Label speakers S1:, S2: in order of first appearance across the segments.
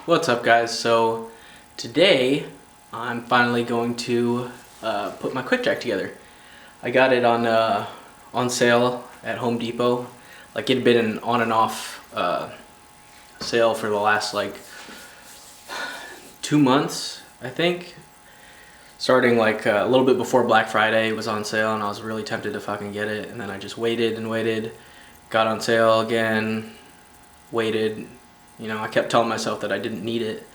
S1: What's up, guys? So today I'm finally going to put my quick jack together. I got it on sale at Home Depot. Like, it had been an on and off sale for the last like 2 months, I think. Starting like a little bit before Black Friday, it was on sale, and I was really tempted to fucking get it. And then I just waited and waited. Got on sale again, waited. You know, I kept telling myself that I didn't need it.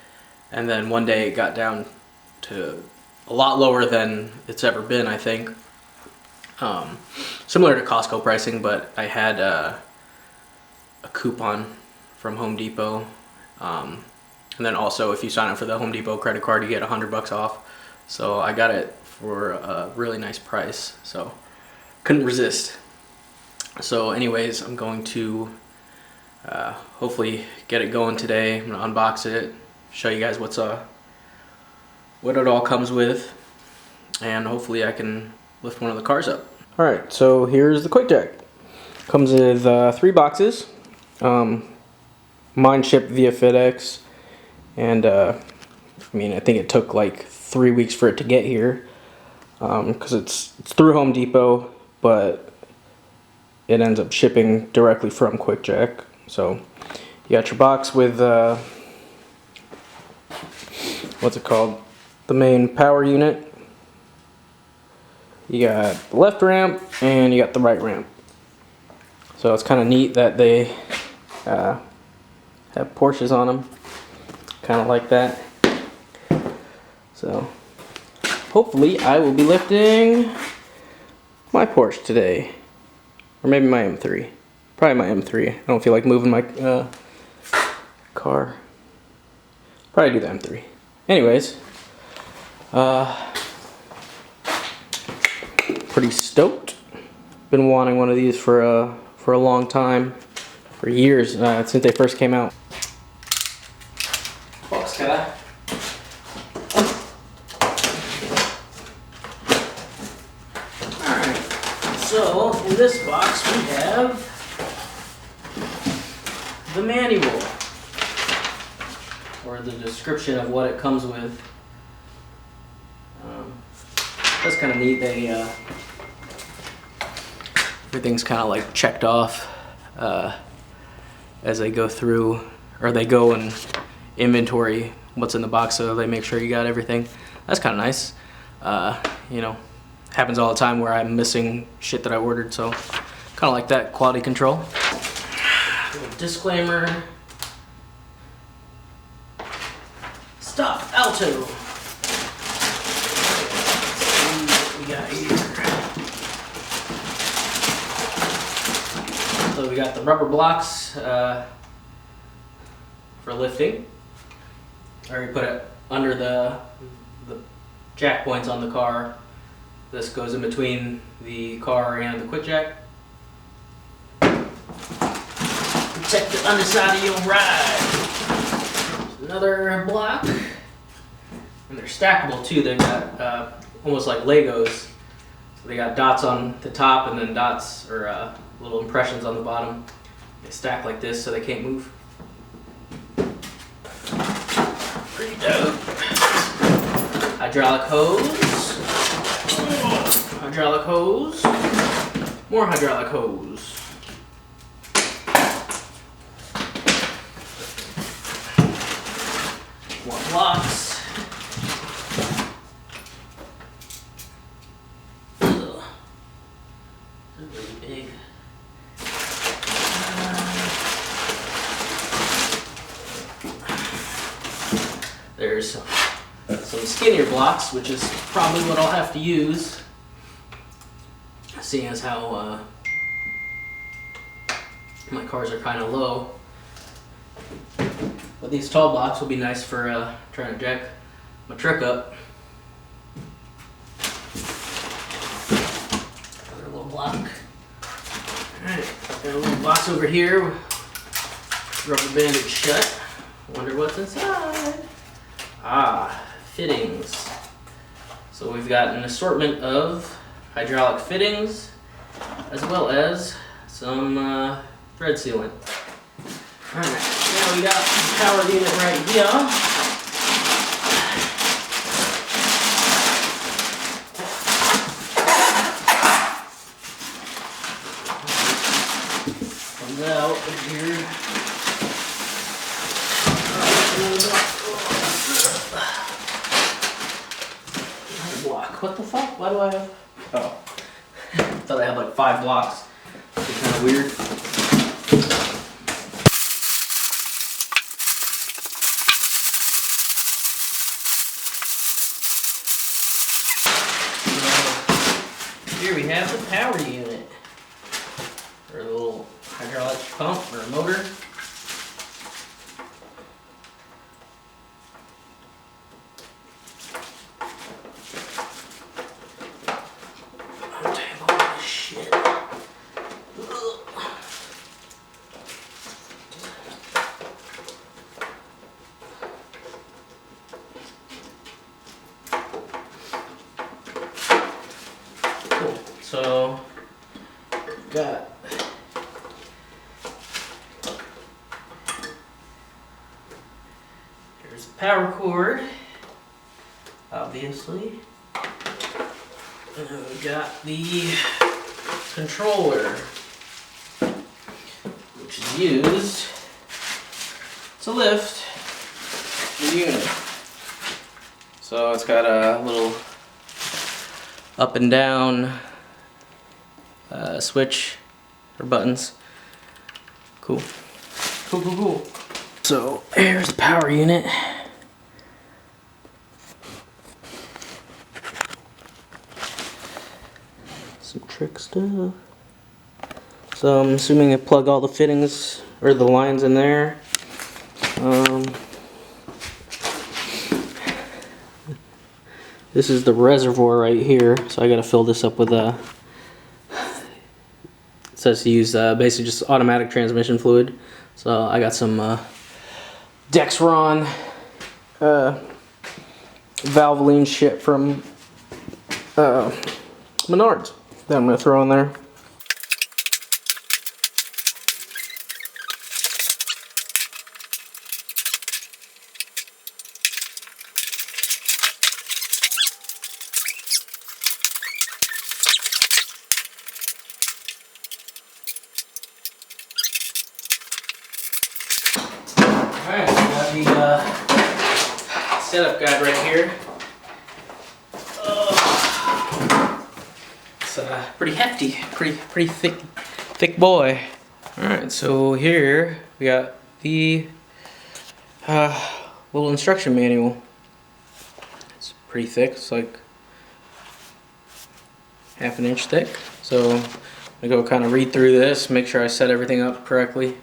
S1: And then one day it got down to a lot lower than it's ever been, I think. Similar to Costco pricing, but I had a coupon from Home Depot. And then also, if you sign up for the Home Depot credit card, you get $100 off. So I got it for a really nice price. So couldn't resist. So anyways, I'm going to hopefully get it going today. I'm gonna unbox it, show you guys what it all comes with, and hopefully I can lift one of the cars up. Alright, so here's the quick jack. Comes with 3 boxes. Mine shipped via FedEx, and I think it took like 3 weeks for it to get here, because it's through Home Depot, but it ends up shipping directly from Quick Jack. So you got your box with what's it called? The main power unit. You got the left ramp and you got the right ramp. So it's kind of neat that they have Porsches on them, kind of like that. So hopefully I will be lifting my Porsche today, or maybe my M3. Probably my M3. I don't feel like moving my car. Probably do the M3. Anyways, pretty stoked. Been wanting one of these for a long time, for years, since they first came out. Box cutter. Alright, so in this box we have the manual, or the description of what it comes with. That's kind of neat. They everything's kind of like checked off as they go through, or they go and inventory what's in the box, so they make sure you got everything. That's kind of nice. You know, happens all the time where I'm missing shit that I ordered, so kind of like that quality control. Disclaimer. Stop, Alto. Let's see what we got here. So we got the rubber blocks for lifting. I already put it under the jack points on the car. This goes in between the car and the quick jack. Protect the underside of your ride. There's another block, and they're stackable too. They've got almost like Legos. So they got dots on the top and then dots, or little impressions on the bottom. They stack like this so they can't move. Pretty dope. Hydraulic hose. Hydraulic hose. More hydraulic hose. More blocks. Ugh. They're really big. There's some skinnier blocks, which is probably what I'll have to use, seeing as how my cars are kind of low. But these tall blocks will be nice for trying to jack my truck up. Another little block. Alright, got a little box over here. Rubber banded shut. Wonder what's inside. Ah, fittings. So we've got an assortment of hydraulic fittings, as well as some thread sealant. Alright, now we got the power unit right here. Comes out of here. Block. What the fuck? Why do I have... Oh. I thought I had like 5 blocks. It's kind of weird. Here we have the power unit, or a little hydraulic pump or a motor. Untangle all this shit. Cool. So, got here's the power cord, obviously. And then we got the controller, which is used to lift the unit. So it's got a little up and down switch or buttons. Cool. Cool, cool, cool. So here's the power unit. Some trick stuff. So I'm assuming I plug all the fittings or the lines in there. This is the reservoir right here, so I gotta fill this up with it says to use basically just automatic transmission fluid. So I got some Dexron Valvoline shit from Menards that I'm gonna throw in there. Alright, so we got the setup guide right here. It's pretty hefty, pretty thick boy. Alright, so here we got the little instruction manual. It's pretty thick, it's like ½ an inch thick. So I'm gonna go kind of read through this, make sure I set everything up correctly.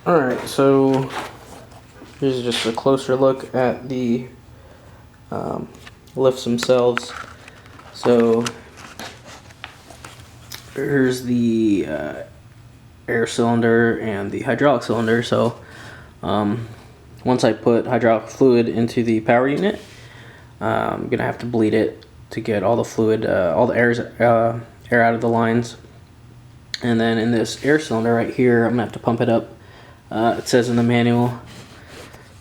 S1: Alright, so here's just a closer look at the lifts themselves. So here's the air cylinder and the hydraulic cylinder. So once I put hydraulic fluid into the power unit, I'm gonna have to bleed it to get all the fluid, all the air out of the lines. And then in this air cylinder right here, I'm gonna have to pump it up. It says in the manual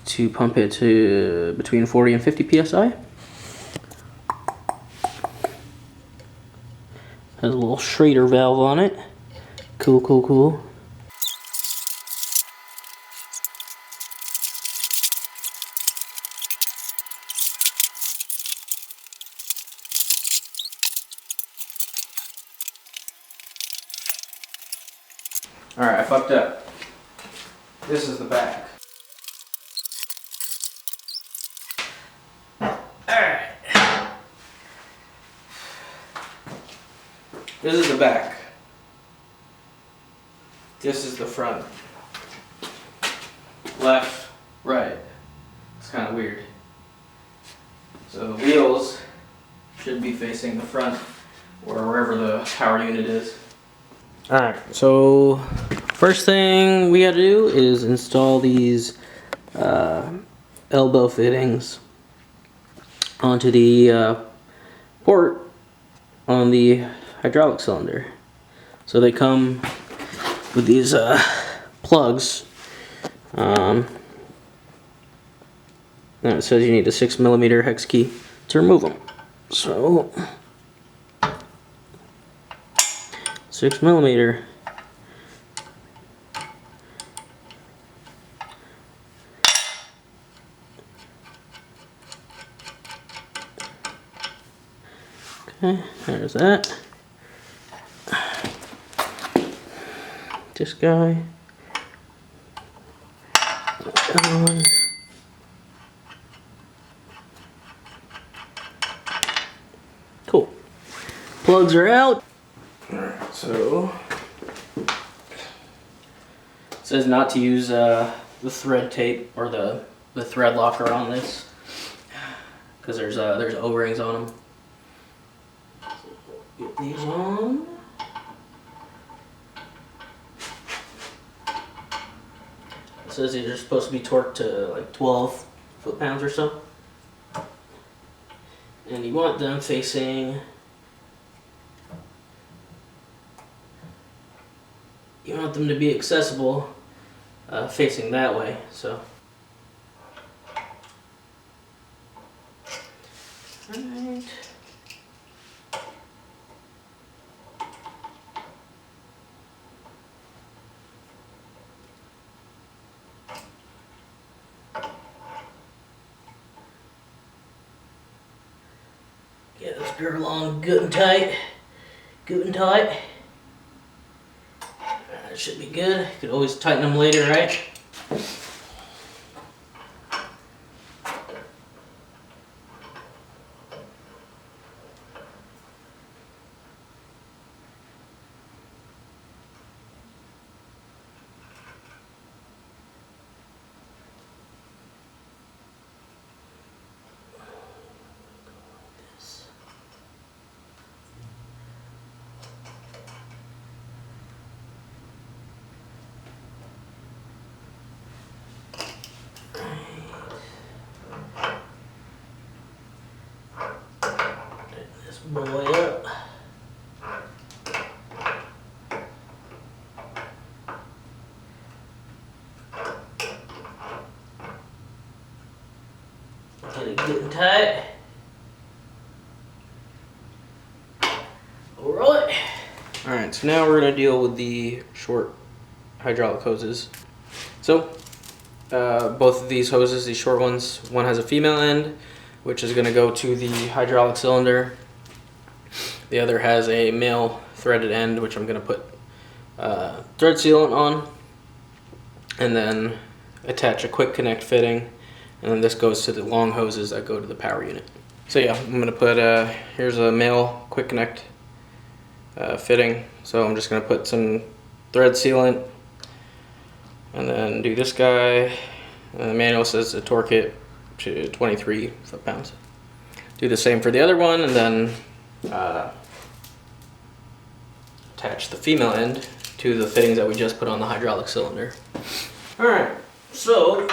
S1: to pump it to between 40 and 50 psi. Has a little Schrader valve on it. Cool, cool, cool. Alright, I fucked up. This is the back. Alright. This is the back. This is the front. Left, right. It's kind of weird. So the wheels should be facing the front or wherever the power unit is. Alright, so first thing we gotta do is install these elbow fittings onto the port on the hydraulic cylinder. So they come with these plugs And it says you need a 6mm hex key to remove them. So 6mm. Okay, there's that. This guy. That one. Cool. Plugs are out. Alright, so it says not to use the thread tape or the thread locker on this because there's O-rings on them. Get these on. It says these are supposed to be torqued to like 12 foot-pounds or so. And you want them facing, you want them to be accessible facing that way, so. Alright. Get this girl on good and tight. Good and tight. That should be good. You could always tighten them later, right? Boy up. Get it good and tight. Alright. Alright, so now we're going to deal with the short hydraulic hoses. So, both of these hoses, these short ones, one has a female end, which is going to go to the hydraulic cylinder. The other has a male threaded end, which I'm going to put thread sealant on, and then attach a quick connect fitting, and then this goes to the long hoses that go to the power unit. So yeah, I'm going to put, here's a male quick connect fitting, so I'm just going to put some thread sealant, and then do this guy, and the manual says to torque it to 23 foot-pounds. Do the same for the other one, and then attach the female end to the fittings that we just put on the hydraulic cylinder. Alright, so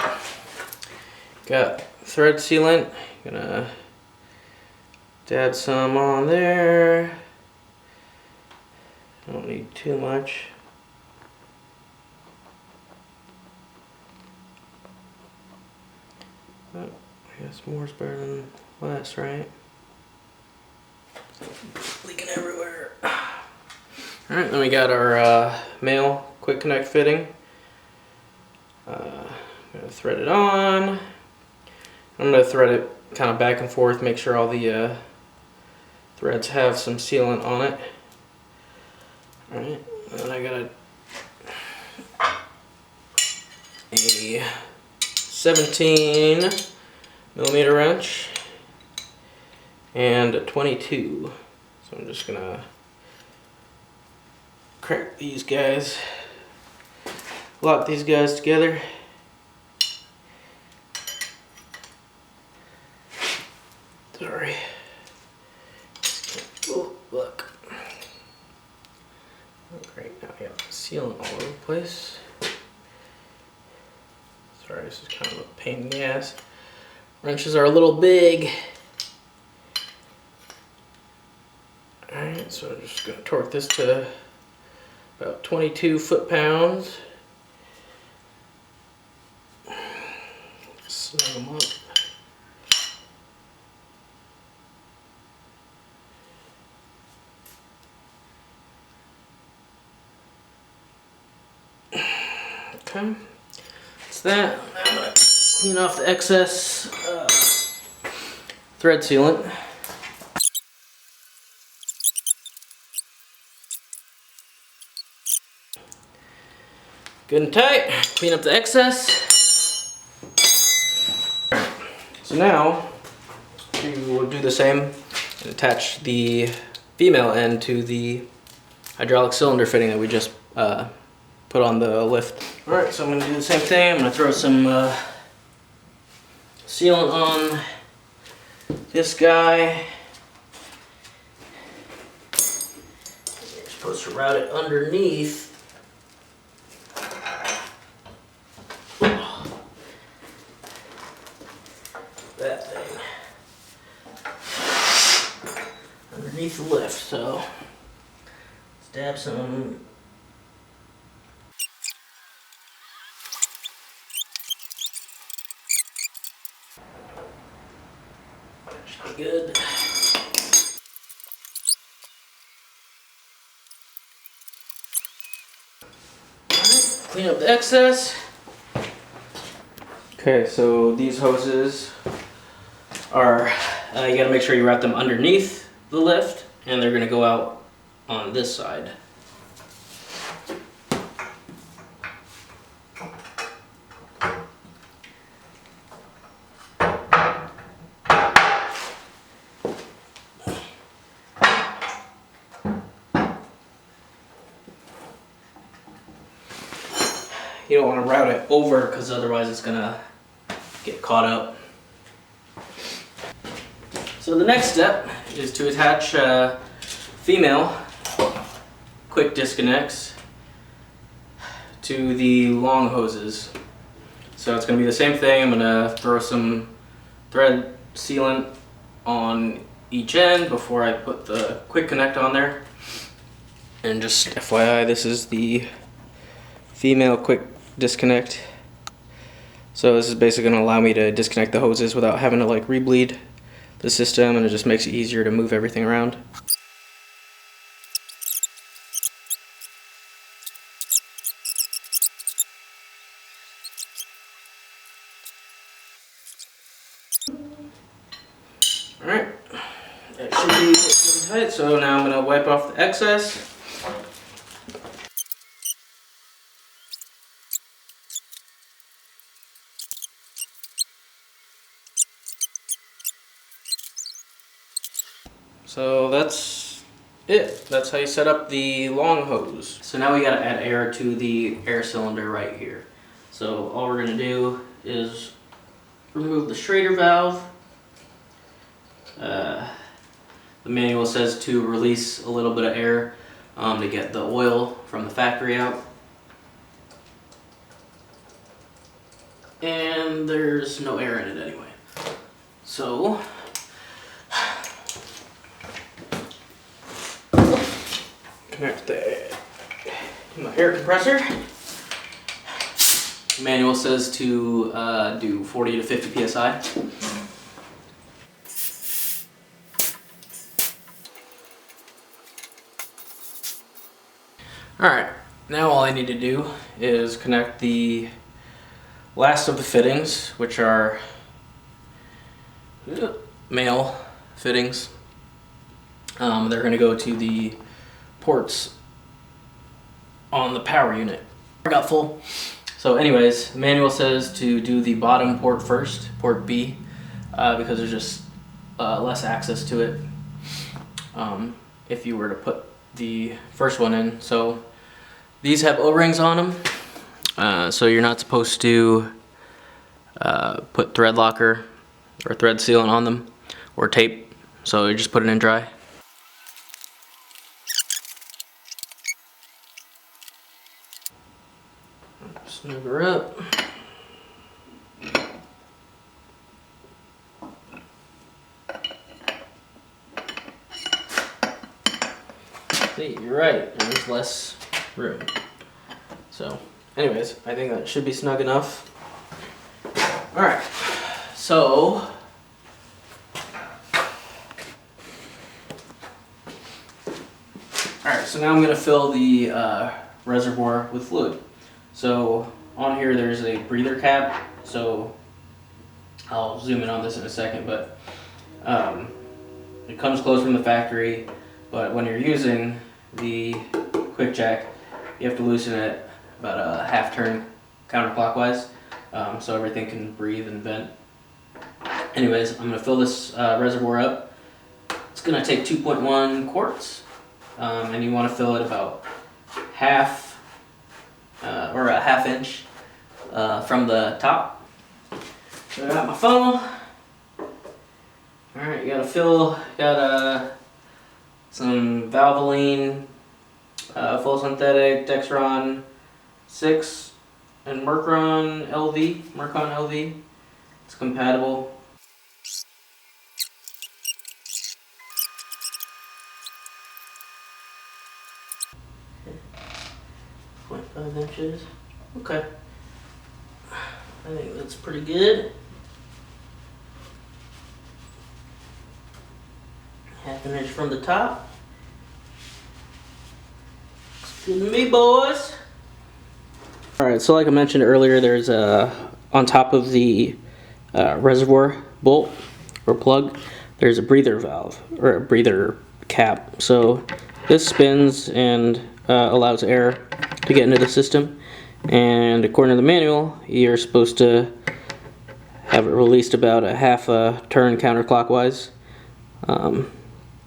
S1: got thread sealant, gonna dab some on there. Don't need too much. Oh, I guess more's better than less, right? Leaking everywhere. Alright, then we got our male quick connect fitting. I'm going to thread it on. I'm going to thread it kind of back and forth, make sure all the threads have some sealant on it. Alright, then I got a 17mm wrench and a 22. So I'm just going to crack these guys, lock these guys together. Sorry. Oh, look. Oh, great, now we have sealant all over the place. Sorry, this is kind of a pain in the ass. Wrenches are a little big. Alright, so I'm just going to torque this to about 22 foot-pounds. snug them up. Okay, that's that. Now I'm gonna clean off the excess thread sealant. Good and tight. Clean up the excess. So now we will do the same and attach the female end to the hydraulic cylinder fitting that we just put on the lift. Alright, so I'm going to do the same thing. I'm going to throw some sealant on this guy. You're supposed to route it underneath. That thing. Underneath the lift, so stab some. Should be good. Alright, clean up the excess. Okay, so these hoses are, you gotta make sure you wrap them underneath the lift, and they're gonna go out on this side. You don't want to route it over because otherwise it's gonna get caught up. So the next step is to attach female quick disconnects to the long hoses. So it's going to be the same thing. I'm going to throw some thread sealant on each end before I put the quick connect on there. And just FYI, this is the female quick disconnect. So this is basically going to allow me to disconnect the hoses without having to like rebleed the system, and it just makes it easier to move everything around. Alright, that should be getting tight, so now I'm going to wipe off the excess. So that's it. That's how you set up the long hose. So now we gotta add air to the air cylinder right here. So all we're gonna do is remove the Schrader valve. The manual says to release a little bit of air to get the oil from the factory out. And there's no air in it anyway. So connect my air compressor. The manual says to do 40 to 50 psi. Alright, now all I need to do is connect the last of the fittings, which are male fittings. They're going to go to the ports on the power unit. I got full. So anyways, the manual says to do the bottom port first, port B, because there's just less access to it if you were to put the first one in. So these have O-rings on them, so you're not supposed to put thread locker or thread sealant on them or tape, so you just put it in dry. Snug her up. See, you're right, there's less room. So, anyways, I think that should be snug enough. Alright, So alright, so now I'm going to fill the reservoir with fluid. So on here there's a breather cap, so I'll zoom in on this in a second, but it comes closed from the factory, but when you're using the quick jack, you have to loosen it about a half turn counterclockwise, so everything can breathe and vent. Anyways, I'm going to fill this reservoir up. It's going to take 2.1 quarts, and you want to fill it about half or a half inch from the top. So I got my funnel. Alright, you gotta fill, some Valvoline, full synthetic, Dexron 6, and Mercon LV. It's compatible. Okay. 0.5 inches. Okay. I think that's pretty good. Half an inch from the top. Looks good to me, boys. Alright, so like I mentioned earlier, there's on top of the reservoir bolt or plug, there's a breather valve or a breather cap. So this spins and allows air to get into the system. And according to the manual, you're supposed to have it released about a half a turn counterclockwise.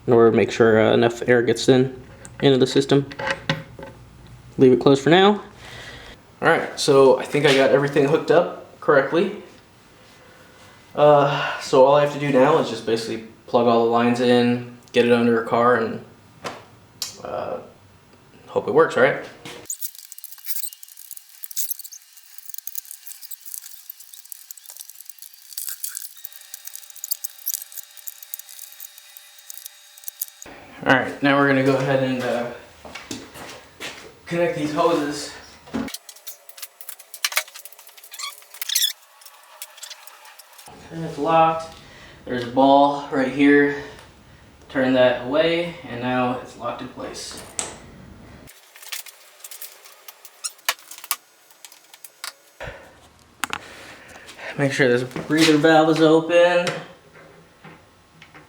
S1: In order to make sure enough air gets into the system. Leave it closed for now. Alright, so I think I got everything hooked up correctly. So all I have to do now is just basically plug all the lines in, get it under a car, and hope it works, right? Alright, now we're going to go ahead and connect these hoses. And it's locked. There's a ball right here. Turn that away, and now it's locked in place. Make sure this breather valve is open.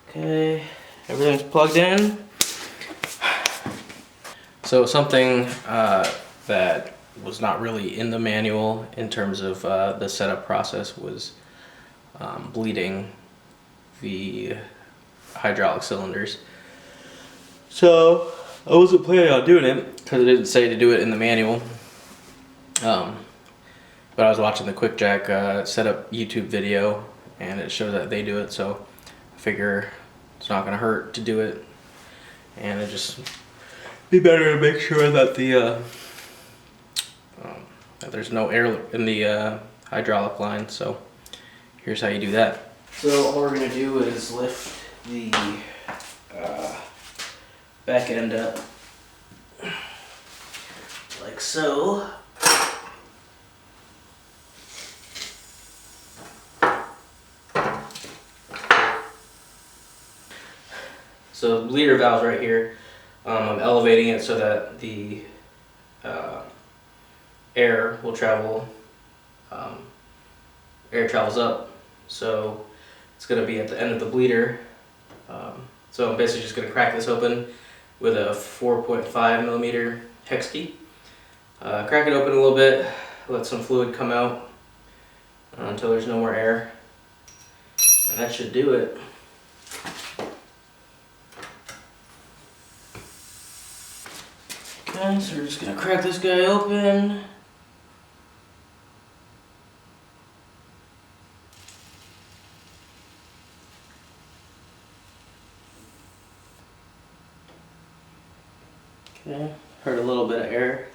S1: Okay, everything's plugged in. So something that was not really in the manual in terms of the setup process was bleeding the hydraulic cylinders. So I wasn't planning on doing it because it didn't say to do it in the manual. But I was watching the Quick Jack setup YouTube video, and it showed that they do it, so I figure it's not going to hurt to do it, and it just be better to make sure that the that there's no air in the hydraulic line. So here's how you do that. So all we're going to do is lift the back end up like so. So the bleeder valve's right here. I'm elevating it so that the air will travel, air travels up. So it's going to be at the end of the bleeder. So I'm basically just going to crack this open with a 4.5 millimeter hex key. Crack it open a little bit, let some fluid come out until there's no more air. And that should do it. Okay, so we're just going to crack this guy open. Okay, heard a little bit of air.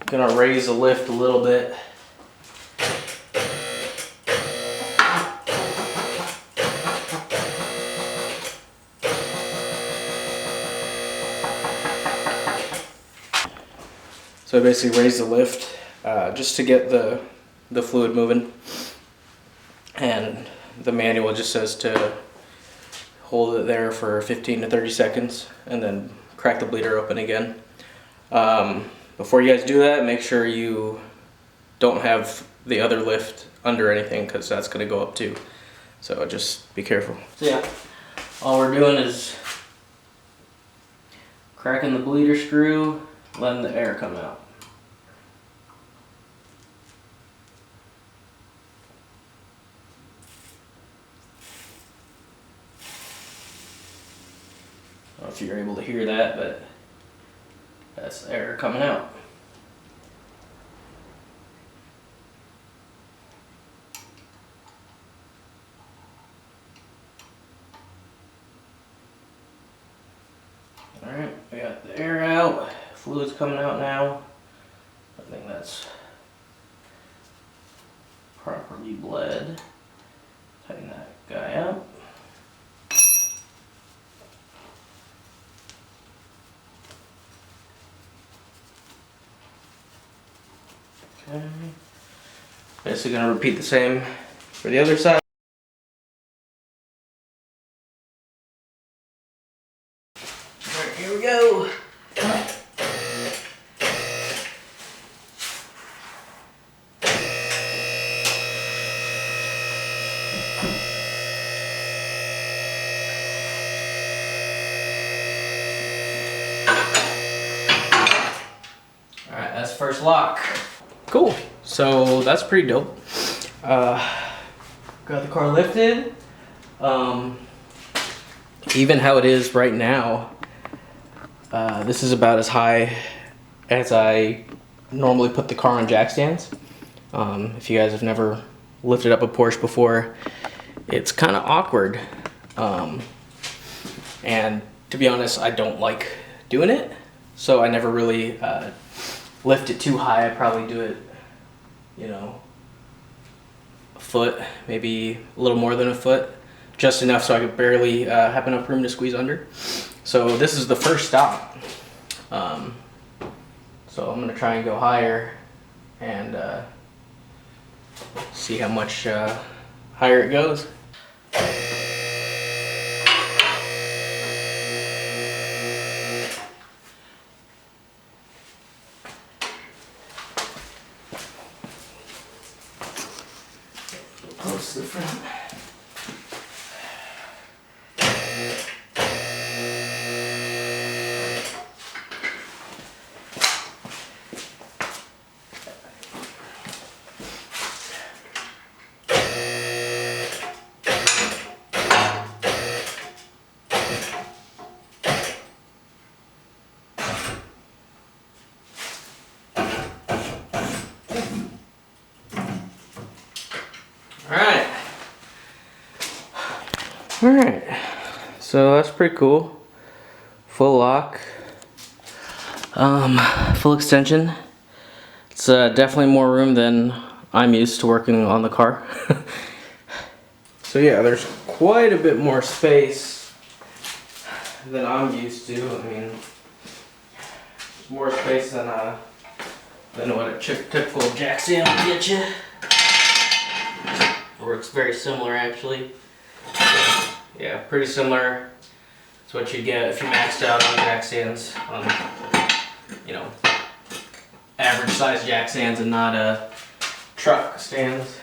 S1: Gonna raise the lift a little bit. So I basically raise the lift just to get the fluid moving. And the manual just says to hold it there for 15 to 30 seconds and then crack the bleeder open again. Before you guys do that, make sure you don't have the other lift under anything, because that's going to go up too. So just be careful. So yeah, all we're doing is cracking the bleeder screw, letting the air come out. I don't know if you're able to hear that, but that's the air coming out. Alright, we got the air out, fluid's coming out now. I think that's properly bled. Tighten that guy up. Okay. Basically gonna repeat the same for the other side. Alright, here we go. Alright, that's first lock. Cool. So that's pretty dope. Got the car lifted. Even how it is right now, this is about as high as I normally put the car on jack stands. If you guys have never lifted up a Porsche before, it's kind of awkward. And to be honest, I don't like doing it. So I never really lift it too high. I probably do it, you know, a foot, maybe a little more than a foot, just enough so I could barely have enough room to squeeze under. So this is the first stop. So I'm gonna try and go higher and see how much higher it goes. Close to the front. Alright, so that's pretty cool. Full lock, full extension. It's definitely more room than I'm used to working on the car. So yeah, there's quite a bit more space than I'm used to. I mean, there's more space than what a typical jack stand will get you. Works very similar actually. Yeah, pretty similar to what you'd get if you maxed out on jack stands, on, you know, average size jack stands and not truck stands.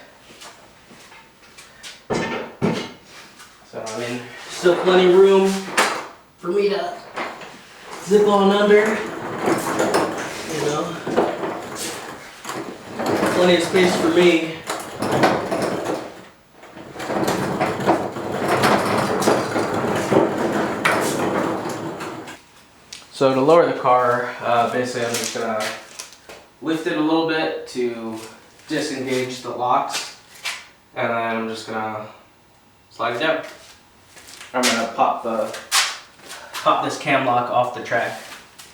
S1: So I mean, still plenty of room for me to zip on under, you know, plenty of space for me. So to lower the car, basically I'm just gonna lift it a little bit to disengage the locks, and then I'm just gonna slide it down. I'm gonna pop this cam lock off the track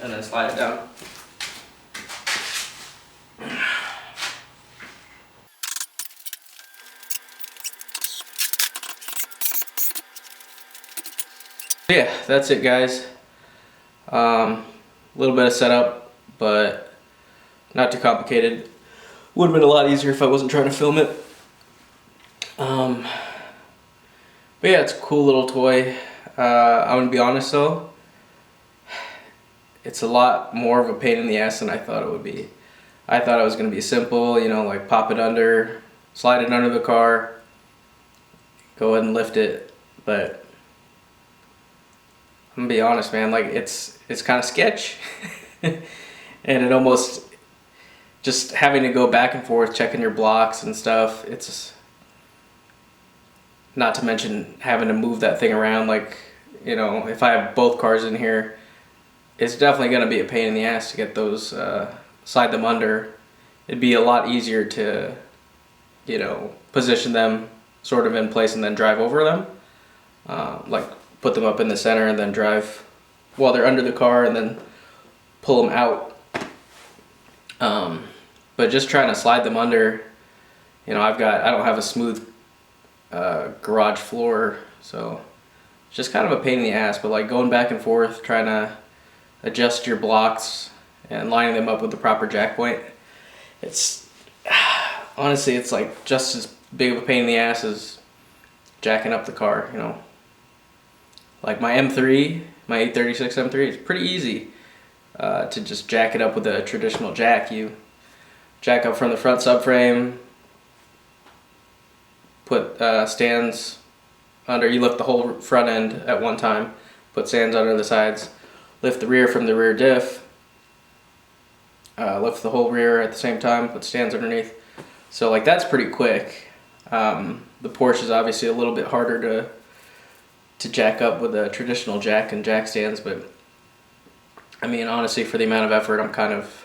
S1: and then slide it down. Yeah, that's it guys. A little bit of setup, but not too complicated. Would have been a lot easier if I wasn't trying to film it. But yeah, it's a cool little toy. I'm gonna be honest though, it's a lot more of a pain in the ass than I thought it would be. I thought it was gonna be simple, you know, like pop it under, slide it under the car, go ahead and lift it. But I'm gonna be honest, man, like it's kind of sketch. And it almost, just having to go back and forth checking your blocks and stuff, it's not to mention having to move that thing around. Like, you know, if I have both cars in here, it's definitely going to be a pain in the ass to get those, slide them under. It'd be a lot easier to, you know, position them sort of in place and then drive over them. Like put them up in the center and then drive while they're under the car and then pull them out. But just trying to slide them under, you know, I don't have a smooth garage floor, so it's just kind of a pain in the ass. But like going back and forth, trying to adjust your blocks and lining them up with the proper jack point, it's honestly, it's like just as big of a pain in the ass as jacking up the car, you know. Like my M3, my 836 M3, it's pretty easy to just jack it up with a traditional jack. You jack up from the front subframe, put stands under, you lift the whole front end at one time, put stands under the sides, lift the rear from the rear diff, lift the whole rear at the same time, put stands underneath. So like that's pretty quick. The Porsche is obviously a little bit harder to jack up with a traditional jack and jack stands, but I mean, honestly, for the amount of effort, I'm kind of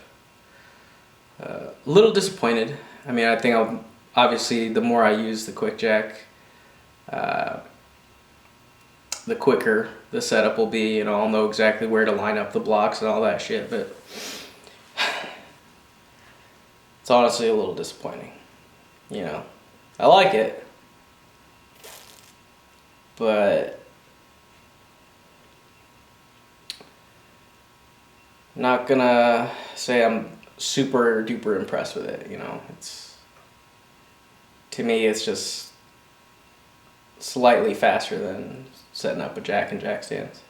S1: a little disappointed. I mean, I think obviously the more I use the quick jack, the quicker the setup will be. You know, I'll know exactly where to line up the blocks and all that shit, but it's honestly a little disappointing. You know, I like it, but not gonna say I'm super duper impressed with it. You know, to me it's just slightly faster than setting up a jack and jack stands.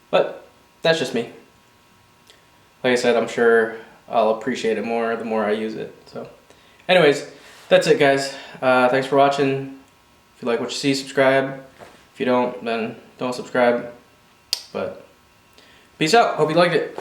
S1: But that's just me. Like I said, I'm sure I'll appreciate it more the more I use it. So anyways, that's it, guys. Thanks for watching. If you like what you see, subscribe. If you don't, then don't subscribe. But peace out. Hope you liked it.